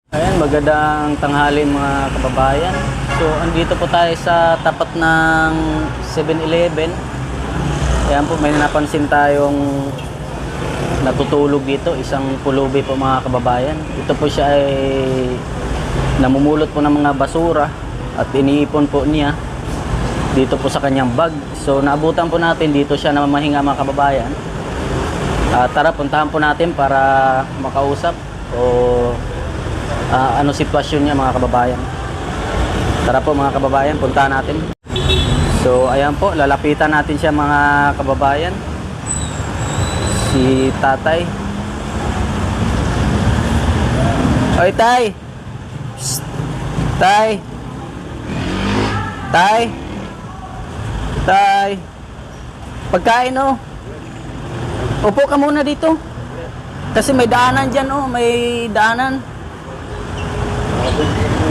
Ayan, magandang tanghali mga kababayan. So, andito po tayo sa tapat ng 7-Eleven. Ayan po, may napansin tayong natutulog dito. Isang pulubi po mga kababayan. Ito po siya ay namumulot po ng mga basura at iniipon po niya dito po sa kanyang bag. So, naabutan po natin dito siya na mahinga mga kababayan. Tara, puntahan po natin para makausap o ano sitwasyon niya mga kababayan. Tara po mga kababayan, puntahan natin. So ayan po, lalapitan natin siya mga kababayan. Si tatay. Oy tay. Psst. Tay. Tay. Tay. Pagkain oh. Upo ka muna dito. Kasi may daanan dyan oh, may daanan.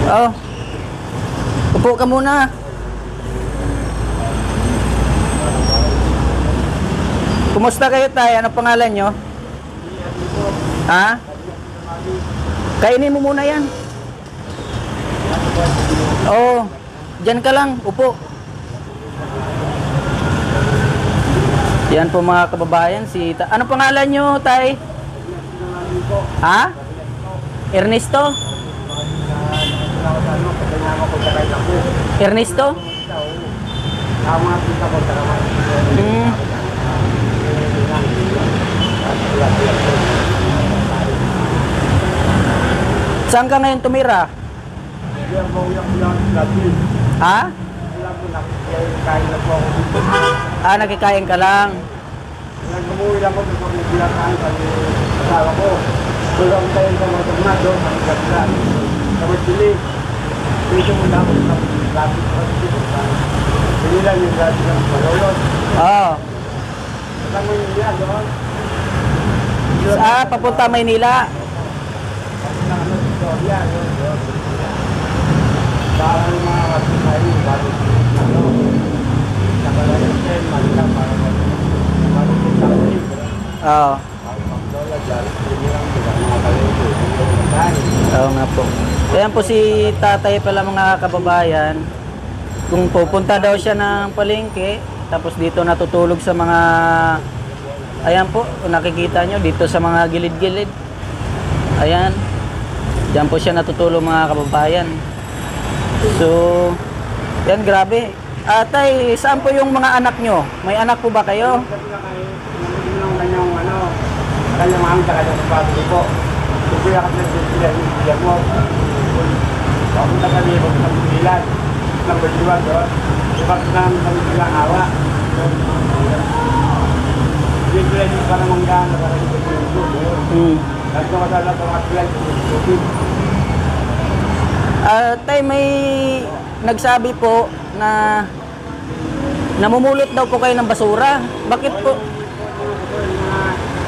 Oh. Upo ka muna. Kumusta kayo tay? Ano pangalan nyo? Ha? Kainin mo muna yan. Oh. Diyan ka lang. Upo. Yan po mga kababayan. Ano pangalan nyo tay? Ha? Ernesto? Ernesto? Saan ka ngayon tumira? Ha? Nakikain ka lang. Nagumuwi lang ko sa pagbibilakan sa asawa ko. Tulong tayo sa mga tornado, sa mga gablan. Sa Martili, pwede mo na ako sa lapit sa Martili. Hindi lang yung gratis ng Malolot. Oo. Saan mo yung niya doon? Papunta Maynila. Kasi lang ano, Victoria, doon. Para yung mga kasitay, bago ano, nakalayan din, malita para mag-sasawin. Oo. Oo nga po. Ayan po si tatay pala mga kababayan. Kung pupunta daw siya ng palengke, tapos dito natutulog sa mga, ayan po, kung nakikita nyo, dito sa mga gilid-gilid. Ayan. Diyan po siya natutulog mga kababayan. So, yan grabe. Tay, saan po yung mga anak nyo? May anak po ba kayo? Kanyang mahang kanyang pagpapili po. Kukuya ka ng sila yung sila mo. Papunta kami po sa Pililan. Number 2 doon. Ibat namin kami silang awa. Hindi sila yung parang manggaan na parang ito yung doon. Nagto ka sa lahat ng mga sila yung tay, may nagsabi po na namumulot daw po kayo ng basura. Bakit po?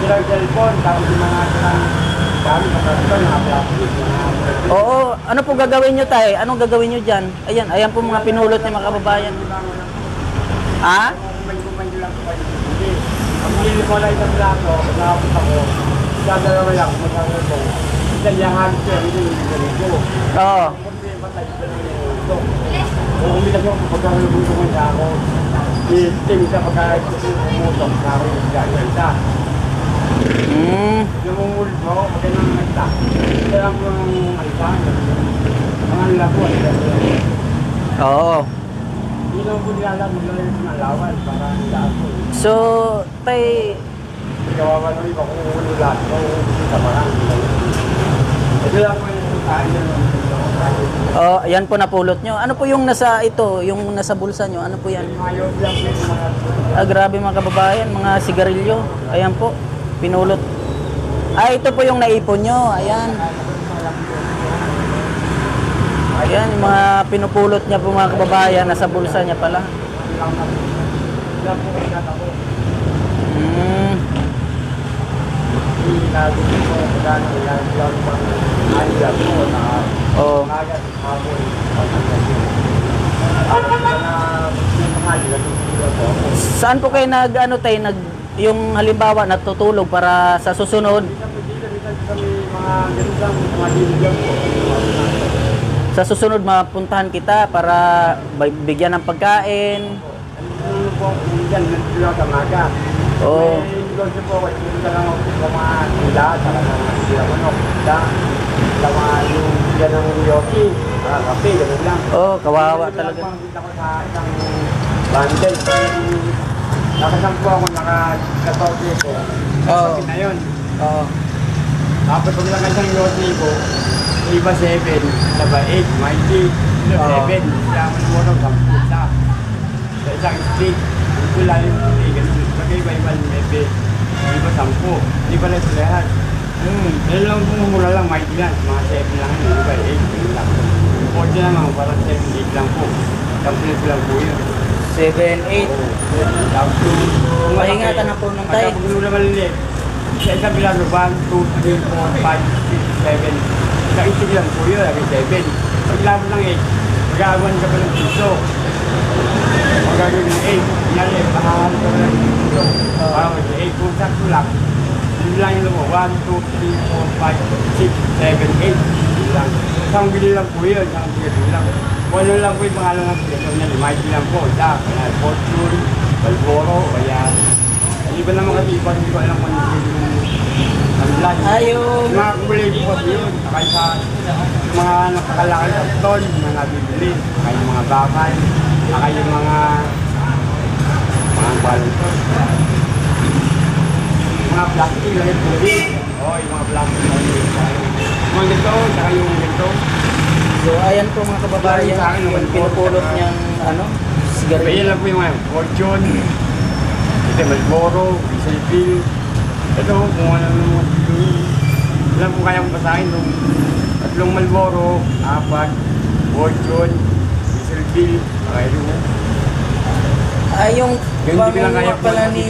Silang cellphone, tapos yung mga silang dami sa karton, mga plastic, Oo, ano po gagawin nyo tay? Anong gagawin nyo dyan? Ayan, ayan po mga pinulot ng mga kababayan. Ha? kumain lang sa pagkakas. Ang hindi ko lang isang plato, nakapit ako, dadalawa lang, magkakaroon ko. Italyahan siya, hindi yung ganito. Oo. Kung umilag ako, pagkakaroon ko nga ako, i-ting sa pagkakaroon ko, umutok, naroon yung gagawin. Yung mumulot mo, magandang nagta. Kaya lang po ng alitan. Mga nila po, Oo. hindi lang po nilalang maglalagay sa alawan para nila po. So, tay, Kawawa naman iba kung umulat mo, sa parang. Ito lang po yung kain oh, ayan po napulot nyo. Ano po yung nasa ito, yung nasa bulsa nyo? Ano po yan? Ayaw lang po yung mga... Grabe mga kababayan, mga sigarilyo. Ayan po, pinulot. Ito po yung naipon nyo. Ayan. Ayan, yung mga pinupulot niya po mga kababayan, nasa bulsa niya pala. Oh. Saan po kayo nag-ano tayo, yung halimbawa natutulog para sa susunod? Kami mga ganun lang, mga diligyan po. Sa susunod, mapuntahan kita para bigyan ng pagkain. Ano po, yan, nandito lang sa maga. Oo. May negosyo po, yung lang ako sa mga tila, saka mga tila manok, tila, sa mga yung yan ng yoki, kape, gano'n lang. Oh, kawawa Ganun lang talaga. po ang kita ko sa isang bundle. Nakasampo ako, naka-14 ko. Oo. Kape na yun. Oo. Tapos pag lang isang yoki ko, iba 7, saba 8, mighty, 7. Kaya mo mo 10 isa. Sa isang stick, ito lang yung stick, ganun. Pag iba-iba yung maybe, iba 10, iba lang sa lahat. Yan lang mura lang, mighty lang, mga 7 lang yun, iba 8, yun lang. 40 naman, parang 7, 8 lang po. Complete lang po yun. 7, 8. Tapos yung Paingatan na po ng tayo. pagka puno na malilit, sa isang bilado, 1, 2, 3, 4, 5, 6, 7. Sa isig lang po yun, lagi 7. Pag labo ng 8, mag-aawan ka pa ng piso. Pag gagawin ng 8, yan eh, pahahan ka pa ng piso. Para mag-8, kung sakto lang, yun lang yung lumo, 1, 2, 3, 4, 5, 6, 7, 8. Yun lang. Isang bili lang po yun, isang bili lang. Kung ano lang po yung pangalan ng piso niya, mighty lang po. Kaya Fortune, Balboro, kaya iba naman kasi iba, hindi ko alam kung ano yung vlog. Yung Mga kulay po kasi yun, kaya sa mga napakalaki sa stall, mga nabibili, kaya yung mga bakal, kaya yung mga balito. Mga plastic, lang yung tubig. Oo, yung mga plastic lang yung mga ganito, saka yung ganito. So, ayan po mga kababayan, yung pinupulot niyang ano, Kaya sigarilyo. lang po yung mga Fortune, ito Malboro, Dieselville. Ito, kung ano naman yung ilan po kayang basahin nung 3 Malboro, 4, Fortune, Dieselville, kaya yun. Yung Yung hindi ko lang kaya pangunguha pala ni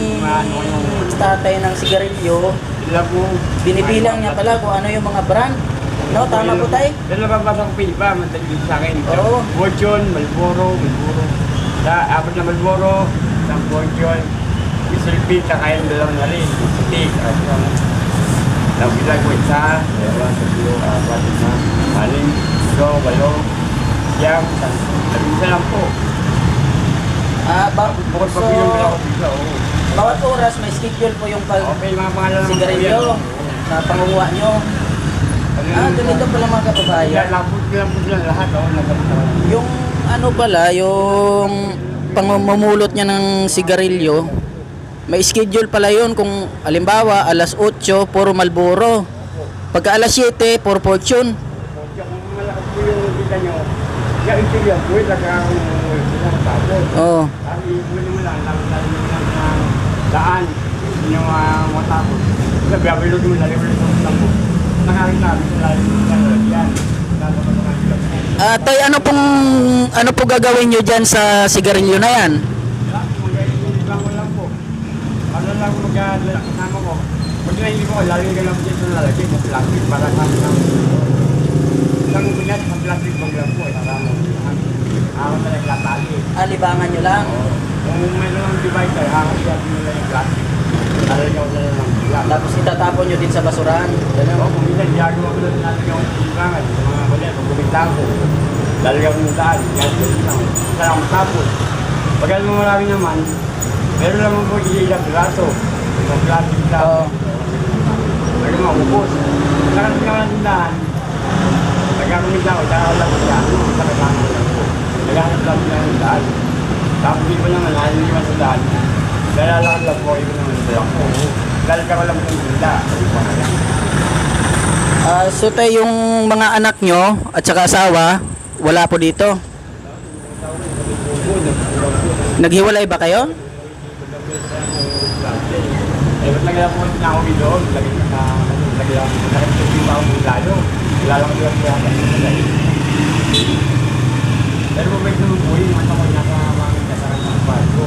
tatay ng sigarilyo, Sila po, binibilang niya pala kung ano yung mga brand. No, tama po tayo? Dahil nababasa ko pa iba, madali sa akin. Oo. Fortune, Malboro. Apat na Malboro, isang Fortune, Dieselville, saka yung dalawang na rin. Stick, at nabilang ko isa, dalawa, tatlo, apat, lima, anim, ito, walo, siyam, isa lang po. Bukod pa po yung dalawa dito, oo. Bawat oras may schedule po yung Okay, mga pangalan naman po sigarilyo yan. na pangunguha nyo. Ganito pala mga kababayan. Kaya lang po sila lahat, nagkakaroon. Yung ano pala, yung pangmumulot niya ng sigarilyo, may schedule pala yun kung alimbawa alas 8, puro Malboro. Pagka alas 7, puro Fortune. Kung malakas po yung kita nyo, kaya ito yan po, nagkakaroon ng tapos. Oo. Kasi ipunin mo lang, lalo lang sa daan, yung matapos. Kasi biyabilog mo, lalibulog mo lang po. Nakakita kami sa lalim mo sa yan. Tay, ano po gagawin nyo dyan sa sigarilyo na yan? Mag-ibang ko lang po. Ano lang mag-alala kasama ko. Pag hindi ko, lalagay ka lang po dito lalagay sa plastic para sa isang binat sa plastic bag lang po. Ako na naglatali. Libangan nyo lang. Kung mayroon ng divider, kakasya nila yung plastic. Lalagay ko na lang. Tapos itatapon nyo din sa basurahan. Oo, kung minsan, ginagawa ko lang natin yung tibangan sa mga kulit. Pag kumita ko, lalagay ko ng daan. Ginagawa ko lang. Isa lang matapos. Pag alam mo marami naman, meron naman po iilang braso. Isang plastic lang. Oo. Lagi mo, upos. Nakarating ka ng tindahan. Nagkakumita ko, tsaka lang siya. Sa kasama ko lang po. Naghahanap lang sila ng daan. Tapos di ko naman, nakaliliwan sa daan. Kaya lang po, iba naman sa daan. Dahil ka ko lang ng tinda. So tay, yung mga anak nyo at saka asawa, wala po dito? Naghiwalay ba kayo? Eh, ba't naglalapon na ako dito? Lagi na nakikita ako ng lalo. Lalang ko lang siya kasi pero mabait naman po yung mata ko nasa mga kasaran ng barko.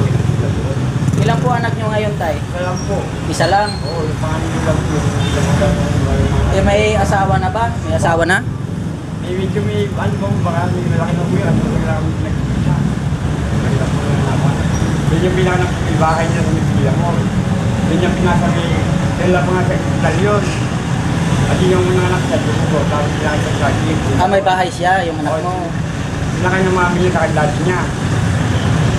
Ilan po anak nyo ngayon, tay? Isa lang po. Isa lang. Oo, yung pangalan lang po. May asawa na ba? May asawa na? Eh, medyo may, ano ba, baka may malaki na po yun. Ano ba lang nagkikita? Malaki po na naman. Yun yung pinakabahay niya sa Mipila mo. Yun yung pinasabi, yun lang mga sa Italyon. Kasi yung mga anak sa ko, tapos sila sa sakit. May bahay siya, yung anak mo. Sila kayo mamili sa kanila niya.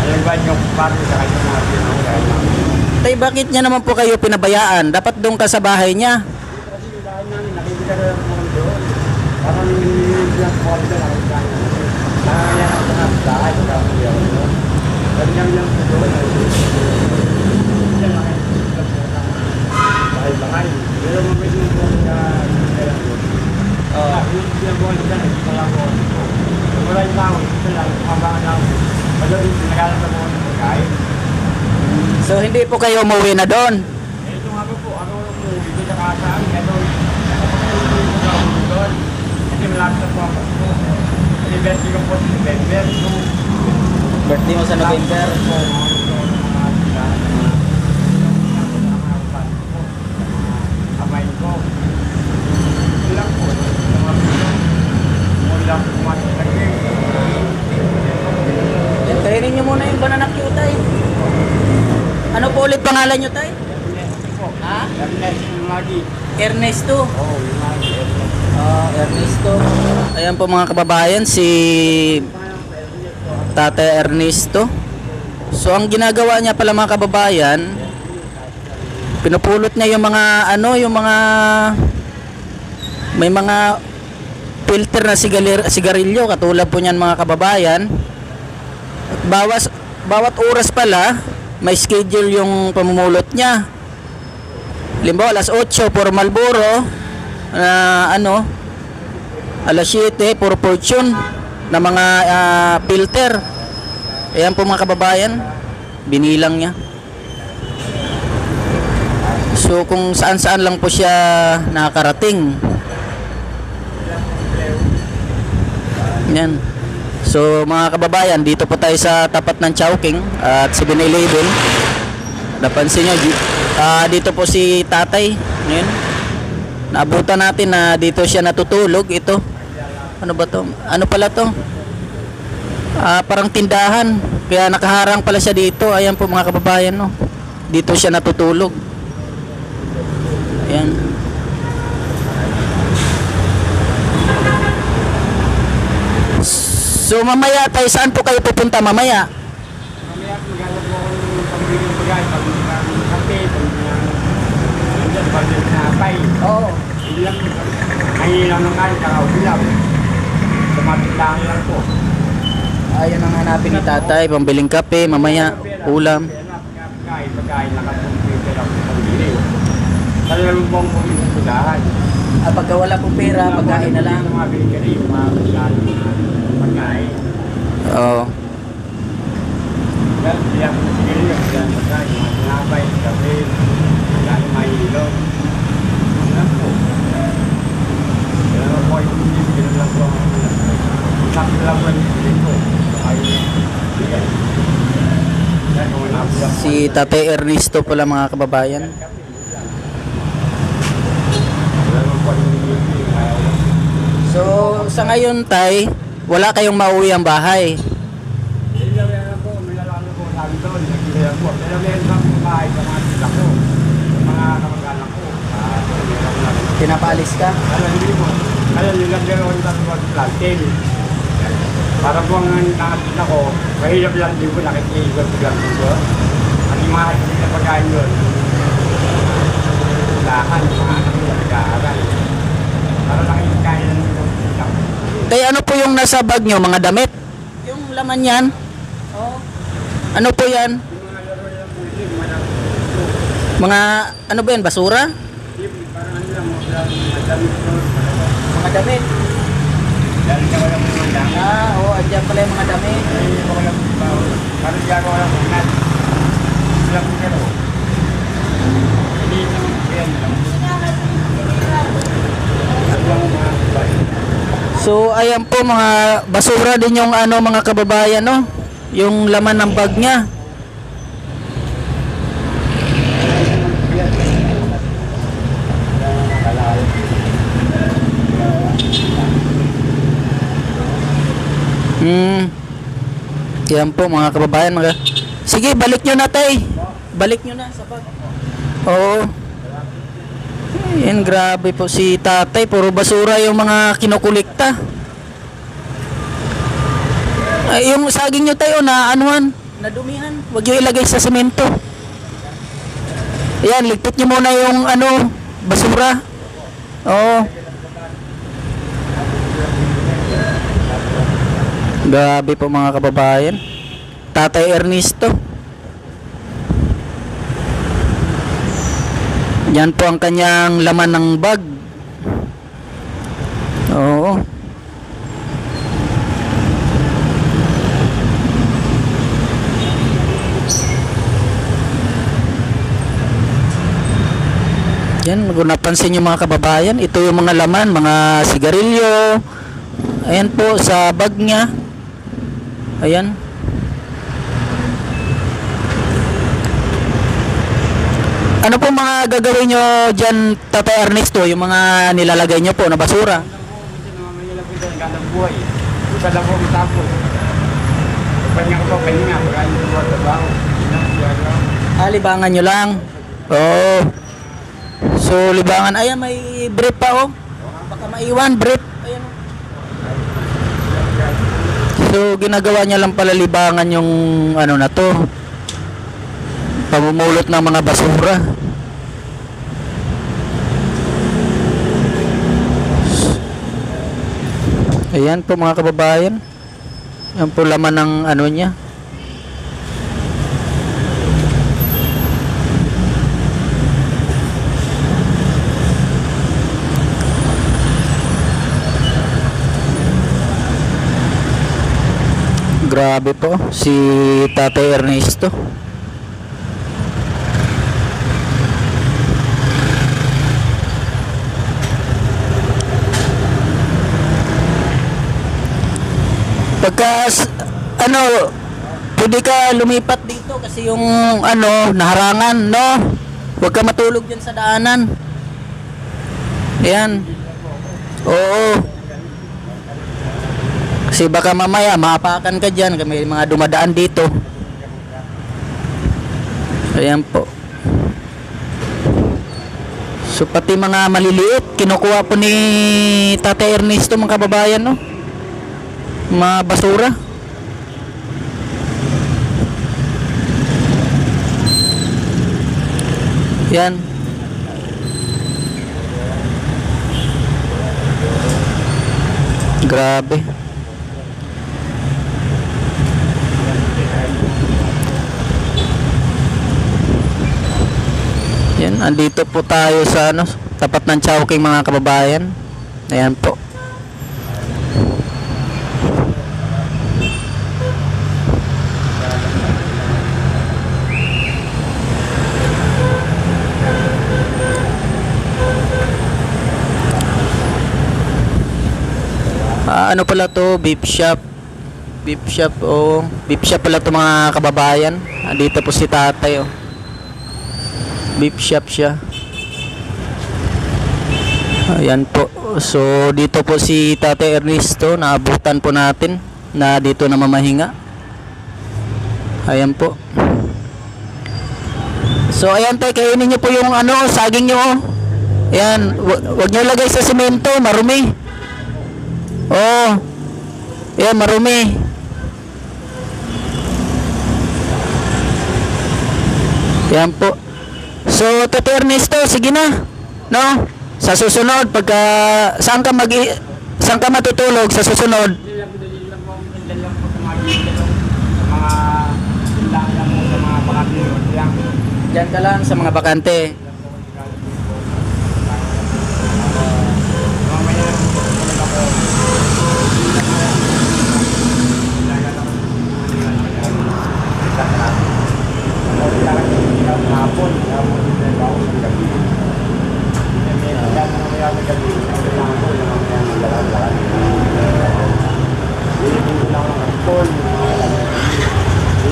Alam ba yung bago sa kanya mga pinag-ayaw. Tay, bakit niya naman po kayo pinabayaan? Dapat doon ka sa bahay niya. Kasi yung bahay namin, nakikita na lang po doon. Parang yung kwalita na nakikita namin. Nakakaya ako sa bahay, sa bahay. Ganyan lang po doon. Yan lang bahay-bahay. Pero mamay yung po sa kaya doon. Yung kwalita na, hindi lang po. Wala yung tao, ito lang, kumabangan lang. Pagdating, pinagalan sa mga pagkain. So hindi po kayo umuwi na doon? Ito nga po, ako hindi sa kasaan, gano'n. Nakapagpapalito ko sa doon. Kasi malapit na po ako. Kasi birthday ko po sa November. Birthday mo sa November? Amay ko. Ilang po. Ilang po kumatalagay. Kainin niyo muna yung banana cue, tay. Ano po ulit pangalan niyo, tay? Ha? Ernest lagi. Ernesto. Oo, yung lagi. Ernesto. Ayan po mga kababayan, si Tatay Ernesto. So ang ginagawa niya pala mga kababayan, pinupulot niya yung mga may mga filter na sigarilyo katulad po niyan mga kababayan. At bawat oras pala may schedule yung pamumulot niya. Halimbawa alas 8 for Marlboro, alas 7 for Fortune na mga filter. Ayan po mga kababayan, binilang niya. So kung saan-saan lang po siya nakakarating. Yan. So mga kababayan, dito po tayo sa tapat ng Chowking at 7-Eleven. Napansin nyo, dito po si tatay. Ngayon, naabutan natin na dito siya natutulog. Ito, ano ba to? Ano pala to? Parang tindahan. Kaya nakaharang pala siya dito. Ayan po mga kababayan, no? Dito siya natutulog. Ayan. So mamaya tayo, saan po kayo pupunta mamaya? Mamaya maghanap po ako ng pambili ng bagay, pag kape, pag napay. Oo. Ilang, nangilang ng kain, kakaubilang. Tumatindahan lang po. Ayan ang hanapin ni tatay, pambiling kape, mamaya, ulam. Pagkain, nakapumpita lang po pambili. Talagang buong po yung tindahan. Pagka wala pong pera, pagkain na lang. Mga bigari, mga pagkain. Oo. Dahil siya po sigil yung pagkain, mga tinapay, kape, dahil may ilong. Alam po. Pero po yung bigil lang po. Sakit lang po yung bigil ko. Ay, bigay. Si Tatay Ernesto pala mga kababayan. So sa ngayon tay, wala kayong mauwi ang bahay. Pinapaalis ka? Para po ang nakakita ko, mahirap lang din po nakikigot lang po. Ang mga hindi na pagkain yun, lahan, mga anak nila nag-aaral. Para nakikikain lang yung lang. Tay, ano po yung nasa bag nyo? Mga damit? Yung laman yan? Oo. Ano po yan? Yung mga laro lang po yun, mga Mga ano ba yan? Basura? parang ano lang, mga damit po. Mga damit? Dahil ka walang mga damit. Oo, andyan pala yung mga damit. Parang gagawa lang po nat. Sila po kero. Hindi naman po yan lang. At lang mga babae. So ayan po mga basura din yung ano mga kababayan, no? Yung laman ng bag niya. Yan po mga kababayan. Sige, balik nyo na tay. Balik nyo na sa bag. Oo. Ayan, grabe po si tatay. Puro basura yung mga kinukulikta. Ay, yung saging nyo tayo na anuhan, nadumihan. Huwag nyo ilagay sa semento. Ayan, ligpit nyo muna yung ano, basura. Oo. Grabe po mga kababayan. Tatay Ernesto. Yan po ang kanyang laman ng bag. Oo. Yan, kung napansin nyo mga kababayan, ito yung mga laman, mga sigarilyo. Ayan po sa bag niya. Ayan. Ano po mga gagawin nyo dyan, Tatay Ernesto, yung mga nilalagay nyo po na basura? Isa lang po itapon. Kanya ko po, pahinga. Pagkain ko po trabaho. Libangan nyo lang. Oo. So, libangan. Ayan, may brief pa oh. Baka maiwan, brief. Ayan. So, ginagawa niya lang pala libangan yung ano na to. Pamumulot ng mga basura. Ayan po mga kababayan. Yan po laman ng ano niya. Grabe po si Tatay Ernesto. Pagka ano, pwede ka lumipat dito kasi yung ano, naharangan, no? Huwag ka matulog dyan sa daanan. Ayan. Oo. Kasi baka mamaya maapakan ka dyan, may mga dumadaan dito. Ayan po. So pati mga maliliit, kinukuha po ni Tatay Ernesto mga kababayan, no? Mga basura. Yan. Grabe. Yan, andito po tayo sa ano, tapat ng Chowking mga kababayan. Ayan po. Ano pala to? Beef shop. Beef shop, oh. Beef shop pala to mga kababayan. Andito po si tatay, oh. Beef shop siya. Ayan po. So, dito po si Tatay Ernesto. Naabutan po natin na dito na mamahinga. Ayan po. So, ayan tayo. Kainin nyo po yung ano, saging nyo, oh. Ayan. Huwag nyo lagay sa semento. Marumi. Oh. Ayan, marumi. Ayan po. So, Tatay Ernesto, sige na. No? Sa susunod, pagka saan ka matutulog sa susunod? Diyan ka lang sa mga bakante.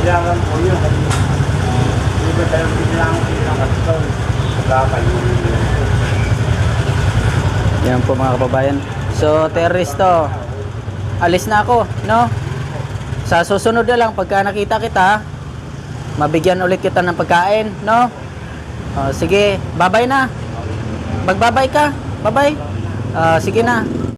Kailangan po yun. Hindi ba tayo kailangan po yun ang kasitol? Yan po mga kababayan. So, Terristo, alis na ako, no? Sa susunod na lang, pagka nakita kita, mabigyan ulit kita ng pagkain, no? Sige, bye-bye na. Magbabay ka. Bye-bye. Sige na.